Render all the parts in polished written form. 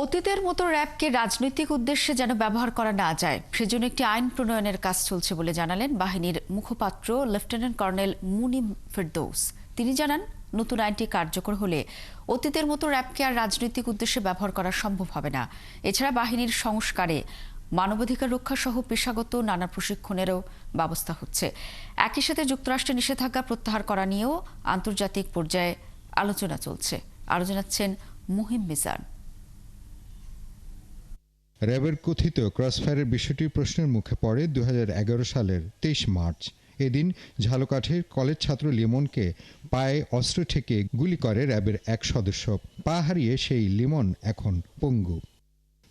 অতীতের মতো র্যাবকে রাজনৈতিক উদ্দেশ্যে যেন ব্যবহার করা না যায় সেজন্য একটি আইন প্রণয়নের কাজ চলছে বলে জানালেন বাহিনীর মুখপাত্র লেফটেন্যান্ট কর্নেল মুনিম ফেরদৌস। তিনি জানান, নতুন আইনটি কার্যকর হলে অতীতের মতো র্যাবকে আর রাজনৈতিক উদ্দেশ্যে ব্যবহার করা সম্ভব হবে না। এছাড়া বাহিনীর সংস্কারে মানবাধিকার রক্ষা সহ পেশাগত নানা প্রশিক্ষণেরও ব্যবস্থা হচ্ছে। একই সাথে যুক্তরাষ্ট্রের নিষেধাজ্ঞা প্রত্যাহার করা নিয়েও আন্তর্জাতিক পর্যায়ে আলোচনা চলছে। আরও জানাচ্ছেন মুহিম মিজান। র্যাবের কথিত ক্রসফায়ারের বিষয়টি প্রশ্নের মুখে পড়ে 2011 সালের 23 মার্চ। এদিন ঝালকাঠির কলেজ ছাত্র লিমনকে পায়ে অস্ত্র ঠেকিয়ে গুলি করে র্যাবের এক সদস্য। পা হারিয়ে সেই লিমন এখন পঙ্গু।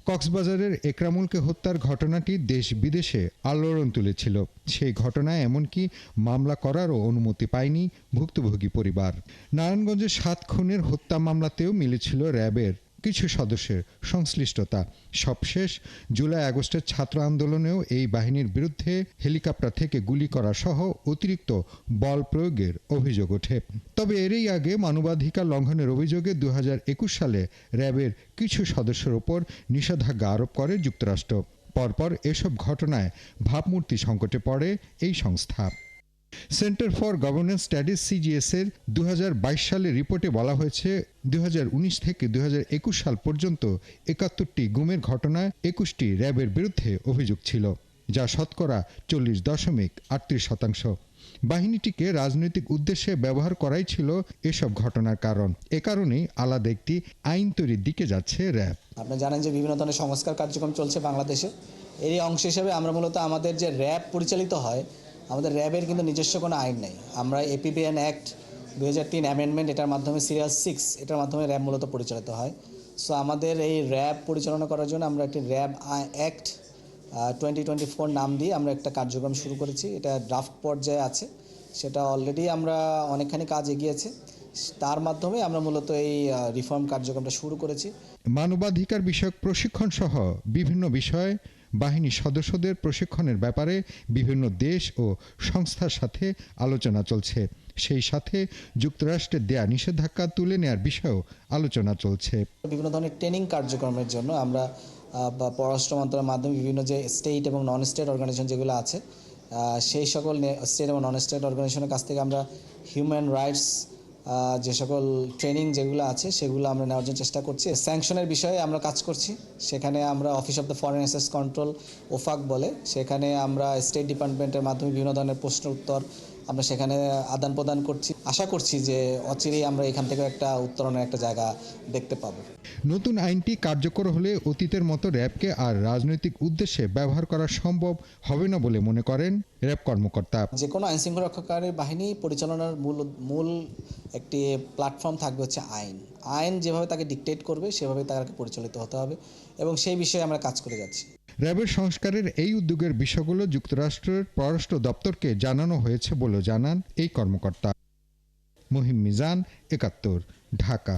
কক্সবাজারের একরামুলকে হত্যার ঘটনাটি দেশ বিদেশে আলোড়ন তুলেছিল। সেই ঘটনায় এমনকি মামলা করারও অনুমতি পায়নি ভুক্তভোগী পরিবার। নারায়ণগঞ্জের 7 খুনের হত্যা মামলাতেও মিলেছিল র্যাবের কিছু সদস্যের সংশ্লিষ্টতা। সবশেষ জুলাই আগস্টের ছাত্র আন্দোলনেও এই বাহিনীর বিরুদ্ধে হেলিকপ্টার থেকে গুলি করা সহ অতিরিক্ত বল প্রয়োগের অভিযোগ ওঠে। তবে এরই আগে মানবাধিকার লঙ্ঘনের অভিযোগে 2021 সালে র্যাবের কিছু সদস্যের ওপর নিষেধাজ্ঞা আরোপ করে যুক্তরাষ্ট্র। পরপর এসব ঘটনায় ভাবমূর্তি সংকটে পড়ে এই সংস্থা। Centre for governance studies CGS এর 2022 সালের রিপোর্টে বলা হয়েছে, 2019 থেকে 2021 সাল পর্যন্ত 71টি গুমের ঘটনায় 21টি র্যাবের বিরুদ্ধে অভিযোগ ছিল, যা শতকরা 40.38%। বাহিনীটিকে রাজনৈতিক উদ্দেশ্যে ব্যবহার করাই ছিল এসব ঘটনার কারণ। এ কারণেই আলাদা একটি আইন তৈরির দিকে যাচ্ছে র্যাব। আপনি জানেন যে বিভিন্ন ধরনের সংস্কার কার্যক্রম চলছে বাংলাদেশে। এরই অংশ হিসেবে আমরা মূলত আমাদের যে র্যাব পরিচালিত হয়, আমাদের র্যাবের কিন্তু নিজস্ব কোনো আইন নেই। আমরা এপিবিএন অ্যাক্ট 2003 অ্যামেন্ডমেন্ট, এটার মাধ্যমে সিরিয়াল 6, এটার মাধ্যমে র্যাব মূলত পরিচালিত হয়। সো আমাদের এই র্যাব পরিচালনা করার জন্য আমরা একটি র্যাব অ্যাক্ট 2024 নাম দিয়ে আমরা একটা কার্যক্রম শুরু করেছি। এটা ড্রাফট পর্যায়ে আছে, সেটা অলরেডি আমরা অনেকখানি কাজ এগিয়েছে। তার মাধ্যমে আমরা মূলত এই রিফর্ম কার্যক্রমটা শুরু করেছি। মানবাধিকার বিষয়ক প্রশিক্ষণ সহ বিভিন্ন বিষয়ে বাহিনীর সদস্যদের প্রশিক্ষণের ব্যাপারে বিভিন্ন দেশ ও সংস্থার সাথে আলোচনা চলছে। সেই সাথে যুক্তরাষ্ট্রের দেয়া নিষেধাজ্ঞা তুলে নেওয়ার বিষয়েও আলোচনা চলছে। বিভিন্ন ধরনের ট্রেনিং কার্যক্রমের জন্য আমরা পররাষ্ট্র মন্ত্রণালয়ের মাধ্যমে বিভিন্ন যে স্টেট এবং নন স্টেট অর্গানাইজেশন যেগুলো আছে, সেই সকল স্টেট এবং নন স্টেট অর্গানাইজেশনের কাছ থেকে আমরা হিউম্যান রাইটস যে সকল ট্রেনিং যেগুলো আছে সেগুলো আমরা নেওয়ার জন্য চেষ্টা করছি। স্যাংশনের বিষয়ে আমরা কাজ করছি। সেখানে আমরা office of the foreign affairs control, OFAC বলে, সেখানে আমরা স্টেট ডিপার্টমেন্টের মাধ্যমে বিভিন্ন ধরনের প্রশ্ন উত্তর আমরা সেখানে আদান প্রদান করছি। আশা করছি যে অচিরেই আমরা এখান থেকে একটা উত্তরণের একটা জায়গা দেখতে পাবো। নতুন আইনটি কার্যকর হলে অতীতের মতো র্যাবকে আর রাজনৈতিক উদ্দেশ্যে ব্যবহার করা সম্ভব হবে না বলে মনে করেন র্যাব কর্মকর্তা। যে কোনো আইন শৃঙ্খলা রক্ষাকারী বাহিনী পরিচালনার মূল একটি প্ল্যাটফর্ম থাকবে হচ্ছে আইন। আইন যেভাবে তাকে ডিকটেট করবে সেভাবে তাকে পরিচালিত হতে হবে, এবং সেই বিষয়ে আমরা কাজ করে যাচ্ছি। র্যাবের সংস্কারের এই উদ্যোগের বিষয়গুলো যুক্তরাষ্ট্রের পররাষ্ট্র দপ্তরকে জানানো হয়েছে বলে জানান এই কর্মকর্তা। মুহিম মিজান, 71, ঢাকা।